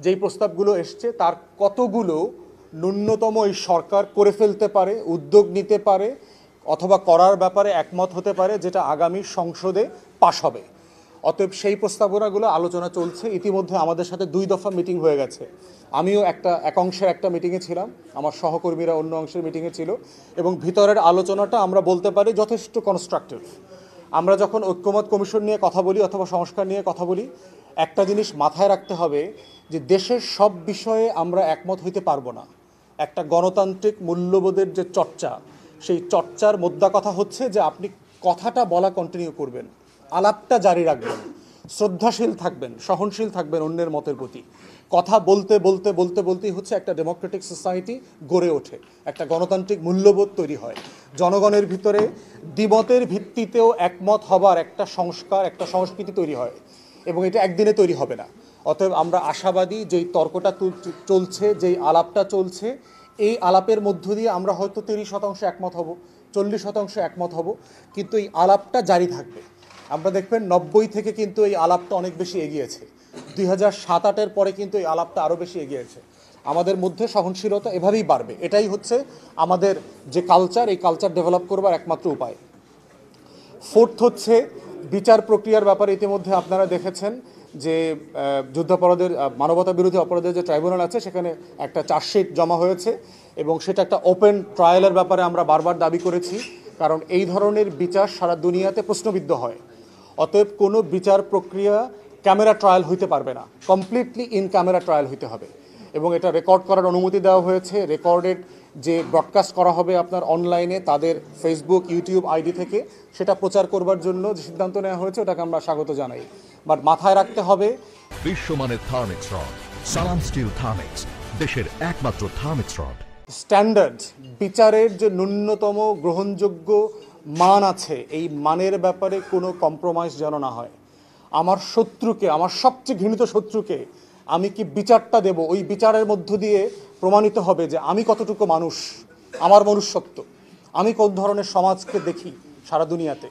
যেই প্রস্তাবগুলো এসছে তার কতগুলো ন্যূনতম এই সরকার করে ফেলতে পারে, উদ্যোগ নিতে পারে অথবা করার ব্যাপারে একমত হতে পারে যেটা আগামী সংসদে পাশ হবে। অতএব সেই প্রস্তাবনাগুলো আলোচনা চলছে। ইতিমধ্যে আমাদের সাথে 2 দফা মিটিং হয়ে গেছে। আমিও এক অংশের একটা মিটিংয়ে ছিলাম, আমার সহকর্মীরা অন্য অংশের মিটিংয়ে ছিল, এবং ভিতরের আলোচনাটা আমরা বলতে পারি যথেষ্ট কনস্ট্রাকটিভ। আমরা যখন ঐক্যমত কমিশন নিয়ে কথা বলি অথবা সংস্কার নিয়ে কথা বলি, একটা জিনিস মাথায় রাখতে হবে যে দেশের সব বিষয়ে আমরা একমত হইতে পারবো না। একটা গণতান্ত্রিক মূল্যবোধের যে চর্চা, সেই চর্চার মোদ্দা কথা হচ্ছে যে আপনি কথাটা বলা কন্টিনিউ করবেন, আলাপটা জারি রাখবেন, শ্রদ্ধাশীল থাকবেন, সহনশীল থাকবেন অন্যের মতের প্রতি। কথা বলতে বলতে বলতে বলতেই হচ্ছে একটা ডেমোক্রেটিক সোসাইটি গড়ে ওঠে, একটা গণতান্ত্রিক মূল্যবোধ তৈরি হয়, জনগণের ভিতরে দ্বিমতের ভিত্তিতেও একমত হবার একটা সংস্কার, একটা সংস্কৃতি তৈরি হয়, এবং এটা একদিনে তৈরি হবে না। অতএব আমরা আশাবাদী যেই তর্কটা চলছে, যেই আলাপটা চলছে, এই আলাপের মধ্য দিয়ে আমরা হয়তো 30% একমত হব, 40% একমত হব, কিন্তু এই আলাপটা জারি থাকবে। আমরা দেখবেন 90 থেকে কিন্তু এই আলাপটা অনেক বেশি এগিয়েছে, 2007-08-এর পরে কিন্তু এই আলাপটা আরও বেশি এগিয়েছে। আমাদের মধ্যে সহনশীলতা এভাবেই বাড়বে, এটাই হচ্ছে আমাদের যে কালচার, এই কালচার ডেভেলপ করবার একমাত্র উপায়। ফোর্থ হচ্ছে বিচার প্রক্রিয়ার ব্যাপারে ইতিমধ্যে আপনারা দেখেছেন যে যুদ্ধাপরাধের, মানবতা বিরোধী অপরাধের যে ট্রাইব্যুনাল আছে সেখানে একটা চার্জশিট জমা হয়েছে, এবং সেটা একটা ওপেন ট্রায়ালের ব্যাপারে আমরা বারবার দাবি করেছি, কারণ এই ধরনের বিচার সারা দুনিয়াতে প্রশ্নবিদ্ধ হয়। অতএব কোনো বিচার প্রক্রিয়া ক্যামেরা ট্রায়াল হইতে পারবে না, কমপ্লিটলি ইন ক্যামেরা ট্রায়াল হইতে হবে, এবং এটা রেকর্ড করার অনুমতি দেওয়া হয়েছে। রেকর্ডেড যে ব্রডকাস্ট করা হবে আপনার অনলাইনে তাদের ফেসবুক, ইউটিউব আইডি থেকে, সেটা প্রচার করবার জন্য যে সিদ্ধান্ত নেওয়া হয়েছে ওটাকে আমরা স্বাগত জানাই। বাট মাথায় রাখতে হবে বিশ্বমানের থার্মিক্স রড, সালাম স্টিল থার্মিক্স, দেশের একমাত্র থার্মিক্স রড। স্ট্যান্ডার্ড বিচারের যে ন্যূনতম গ্রহণযোগ্য মান আছে, এই মানের ব্যাপারে কোনো কম্প্রোমাইজ যেন না হয়। আমার শত্রুকে, আমার সবচেয়ে ঘৃণিত শত্রুকে আমি কি বিচারটা দেব, ওই বিচারের মধ্য দিয়ে প্রমাণিত হবে যে আমি কতটুকু মানুষ, আমার মনুষ্যত্ব, আমি কোন ধরনের সমাজকে দেখি সারা দুনিয়াতে।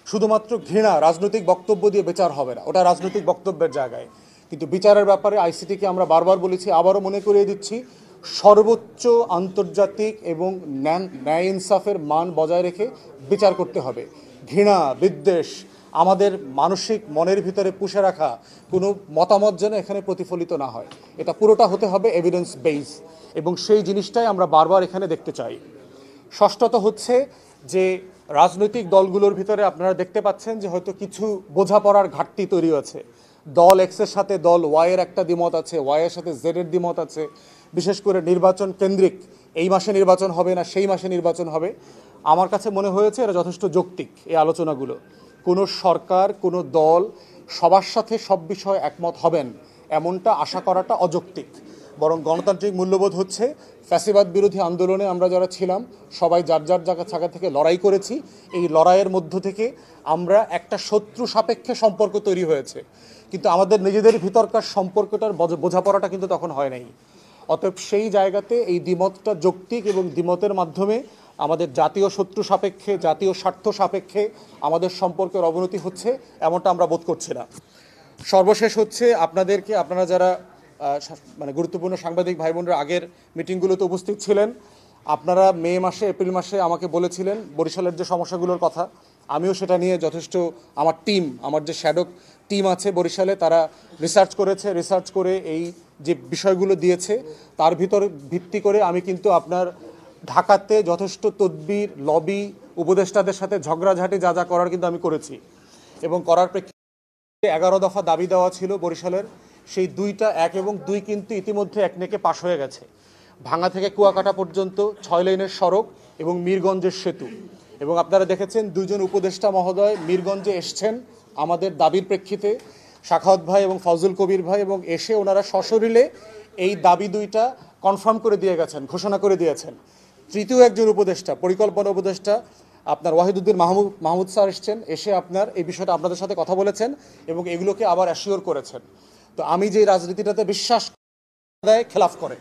শুধুমাত্র ঘৃণা, রাজনৈতিক বক্তব্য দিয়ে বিচার হবে না, ওটা রাজনৈতিক বক্তব্যের জায়গায়, কিন্তু বিচারের ব্যাপারে আইসিটিকে আমরা বারবার বলেছি, আবারও মনে করিয়ে দিচ্ছি, সর্বোচ্চ আন্তর্জাতিক এবং ন্যায় ইনসাফের মান বজায় রেখে বিচার করতে হবে। ঘৃণা, বিদ্বেষ, আমাদের মানসিক মনের ভিতরে পুষে রাখা কোনো মতামত যেন এখানে প্রতিফলিত না হয়, এটা পুরোটা হতে হবে এভিডেন্স বেস, এবং সেই জিনিসটাই আমরা বারবার এখানে দেখতে চাই। ষষ্ঠত হচ্ছে যে রাজনৈতিক দলগুলোর ভিতরে আপনারা দেখতে পাচ্ছেন যে হয়তো কিছু বোঝাপড়ার ঘাটতি তৈরি আছে। দল এক্সের সাথে দল ওয়াইয়ের একটা দ্বিমত আছে, ওয়াইয়ের সাথে জেডের দ্বিমত আছে, বিশেষ করে নির্বাচন কেন্দ্রিক, এই মাসে নির্বাচন হবে না সেই মাসে নির্বাচন হবে। আমার কাছে মনে হয়েছে এরা যথেষ্ট যৌক্তিক এই আলোচনাগুলো। কোনো সরকার, কোনো দল সবার সাথে সব বিষয়ে একমত হবেন এমনটা আশা করাটা অযৌক্তিক, বরং গণতান্ত্রিক মূল্যবোধ হচ্ছে ফ্যাসিবাদ বিরোধী আন্দোলনে আমরা যারা ছিলাম সবাই যার যার জায়গা থেকে লড়াই করেছি, এই লড়াইয়ের মধ্য থেকে আমরা একটা শত্রু সাপেক্ষে সম্পর্ক তৈরি হয়েছে, কিন্তু আমাদের নিজেদের ভিতরকার সম্পর্কটার বোঝাপড়াটা কিন্তু তখন হয় নাই। অতএব সেই জায়গাতে এই দ্বিমতটা যৌক্তিক, এবং দ্বিমতের মাধ্যমে আমাদের জাতীয় শত্রু সাপেক্ষে, জাতীয় স্বার্থ সাপেক্ষে আমাদের সম্পর্কের অবনতি হচ্ছে এমনটা আমরা বোধ করছি না। সর্বশেষ হচ্ছে আপনাদেরকে, আপনারা যারা মানে গুরুত্বপূর্ণ সাংবাদিক ভাই বোনরা আগের মিটিংগুলোতে উপস্থিত ছিলেন, আপনারা মে মাসে, এপ্রিল মাসে আমাকে বলেছিলেন বরিশালের যে সমস্যাগুলোর কথা, আমিও সেটা নিয়ে যথেষ্ট, আমার যে শ্যাডো টিম আছে বরিশালে, তারা রিসার্চ করে এই যে বিষয়গুলো দিয়েছে তার ভিত্তি করে আমি কিন্তু আপনার ঢাকাতে যথেষ্ট তদবির, লবি, উপদেষ্টাদের সাথে ঝগড়াঝাটি যা যা করার কিন্তু আমি করেছি, এবং করার প্রেক্ষিতে 11 দফা দাবি দেওয়া ছিল বরিশালের, সেই 2টা 1 এবং 2 কিন্তু ইতিমধ্যে একনেকে পাশ হয়ে গেছে। ভাঙা থেকে কুয়াকাটা পর্যন্ত 6 লেনের সড়ক এবং মিরগঞ্জের সেতু, এবং আপনারা দেখেছেন 2 জন উপদেষ্টা মহোদয় মিরগঞ্জে এসছেন আমাদের দাবির প্রেক্ষিতে, সাখাওয়াত ভাই এবং ফজল কবির ভাই, এবং এসে ওনারা সশরীরে এই দাবি 2টা কনফার্ম করে দিয়ে গেছেন, ঘোষণা করে দিয়েছেন। তৃতীয় একজন উপদেষ্টা, পরিকল্পনা উপদেষ্টা আপনার ওয়াহিদুদ্দিন মাহমুদ স্যার এসছেন, এসে আপনার এই বিষয়টা আপনাদের সাথে কথা বলেছেন এবং এগুলোকে আবার অ্যাসিওর করেছেন। তো আমি যে রাজনীতিটাতে বিশ্বাস দেয় খেলাফ করে,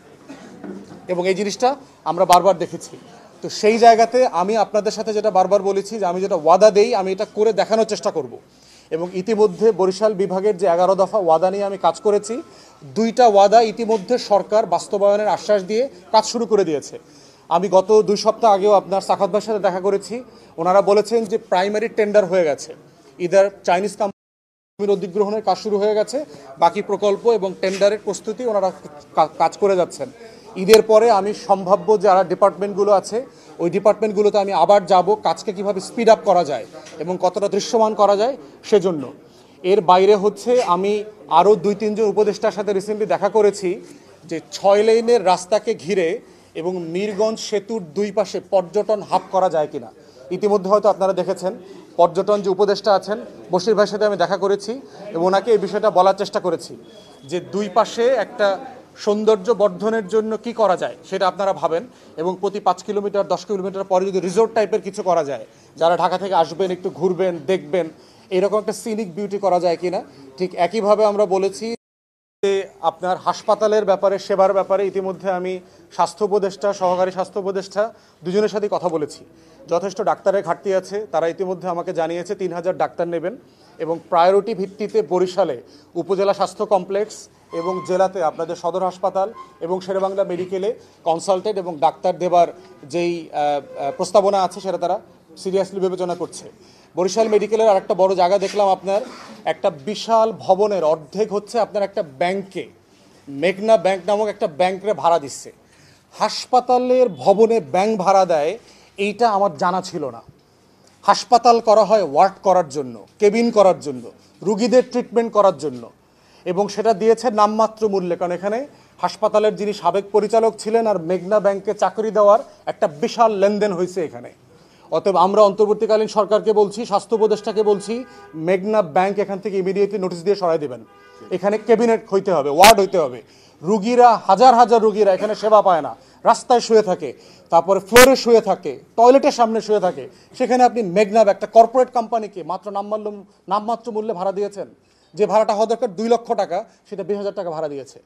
এবং এই জিনিসটা আমরা বারবার দেখেছি। তো সেই জায়গাতে আমি আপনাদের সাথে যেটা বারবার বলেছি যে আমি যেটা ওয়াদা দেই আমি এটা করে দেখানোর চেষ্টা করব, এবং ইতিমধ্যে বরিশাল বিভাগের যে 11 দফা ওয়াদা নিয়ে আমি কাজ করেছি, 2টা ওয়াদা ইতিমধ্যে সরকার বাস্তবায়নের আশ্বাস দিয়ে কাজ শুরু করে দিয়েছে। আমি গত 2 সপ্তাহ আগেও আপনার সাখাত ভাইয়ের সাথে দেখা করেছি, ওনারা বলেছেন যে প্রাইমারি টেন্ডার হয়ে গেছে, ইদার চাইনিজ কোম্পানির অধিগ্রহণের কাজ শুরু হয়ে গেছে, বাকি প্রকল্প এবং টেন্ডারের প্রস্তুতি ওনারা কাজ করে যাচ্ছেন। ঈদের পরে আমি সম্ভাব্য যারা ডিপার্টমেন্টগুলো আছে ওই ডিপার্টমেন্টগুলোতে আমি আবার যাব, কাজকে কিভাবে স্পিড আপ করা যায় এবং কতটা দৃশ্যমান করা যায় সেজন্য। এর বাইরে হচ্ছে আমি আরও 2-3 জন উপদেষ্টার সাথে রিসেন্টলি দেখা করেছি যে 6 লেনের রাস্তাকে ঘিরে এবং মিরগঞ্জ সেতুর 2 পাশে পর্যটন হাব করা যায় কিনা। ইতিমধ্যে হয়তো আপনারা দেখেছেন পর্যটন যে উপদেষ্টা আছেন বশির ভাইয়ের সাথে আমি দেখা করেছি এবং ওনাকে এই বিষয়টা বলার চেষ্টা করেছি যে 2 পাশে একটা সৌন্দর্য বর্ধনের জন্য কি করা যায় সেটা আপনারা ভাবেন, এবং প্রতি 5 কিলোমিটার 10 কিলোমিটার পরে যদি রিসোর্ট টাইপের কিছু করা যায়, যারা ঢাকা থেকে আসবেন একটু ঘুরবেন দেখবেন, এরকম একটা সিনিক বিউটি করা যায় কিনা। ঠিক একইভাবে আমরা বলেছি যে আপনার হাসপাতালের ব্যাপারে, সেবার ব্যাপারে ইতিমধ্যে আমি স্বাস্থ্য উপদেষ্টা, সহকারী স্বাস্থ্য উপদেষ্টা দুজনের সাথেই কথা বলেছি। যথেষ্ট ডাক্তারের ঘাটতি আছে, তারা ইতিমধ্যে আমাকে জানিয়েছে 3000 ডাক্তার নেবেন এবং প্রায়োরিটি ভিত্তিতে বরিশালে উপজেলা স্বাস্থ্য কমপ্লেক্স এবং জেলাতে আপনাদের সদর হাসপাতাল এবং শেরেবাংলা মেডিকেলে কনসালটেন্ট এবং ডাক্তার দেবার যেই প্রস্তাবনা আছে সেটা তারা সিরিয়াসলি বিবেচনা করছে। বরিশাল মেডিকেলের আরেকটা বড় জায়গা দেখলাম, আপনার একটা বিশাল ভবনের অর্ধেক হচ্ছে আপনার একটা ব্যাংকে, মেঘনা ব্যাংক নামক একটা ব্যাংকে ভাড়া দিচ্ছে। হাসপাতালের ভবনে ব্যাংক ভাড়া দেয়, এইটা আমার জানা ছিল না। হাসপাতাল করা হয় ওয়ার্ড করার জন্য, কেবিন করার জন্য, রুগীদের ট্রিটমেন্ট করার জন্য, এবং সেটা দিয়েছে নামমাত্র মূল্যে, কারণ এখানে হাসপাতালের যিনি সাবেক পরিচালক ছিলেন আর মেঘনা ব্যাংকে চাকরি দেওয়ার একটা বিশাল লেনদেন হয়েছে এখানে। অতএব আমরা অন্তর্বর্তীকালীন সরকারকে বলছি, স্বাস্থ্য উপদেষ্টাকে বলছি, মেঘনা ব্যাংক এখান থেকে ইমিডিয়েটলি নোটিশ দিয়ে সরাই দেবেন। এখানে ক্যাবিনেট হইতে হবে, ওয়ার্ড হইতে হবে। রুগীরা হাজার হাজার রুগীরা এখানে সেবা পায় না, রাস্তায় শুয়ে থাকে, তারপরে ফ্লোরে শুয়ে থাকে, টয়লেটের সামনে শুয়ে থাকে। সেখানে আপনি মেঘনা একটা কর্পোরেট কোম্পানিকে মাত্র নামমাত্র মূল্যে ভাড়া দিয়েছেন। যে ভাড়াটা হওয়া দরকার 2 লক্ষ টাকা, সেটা 20,000 টাকা ভাড়া দিয়েছে।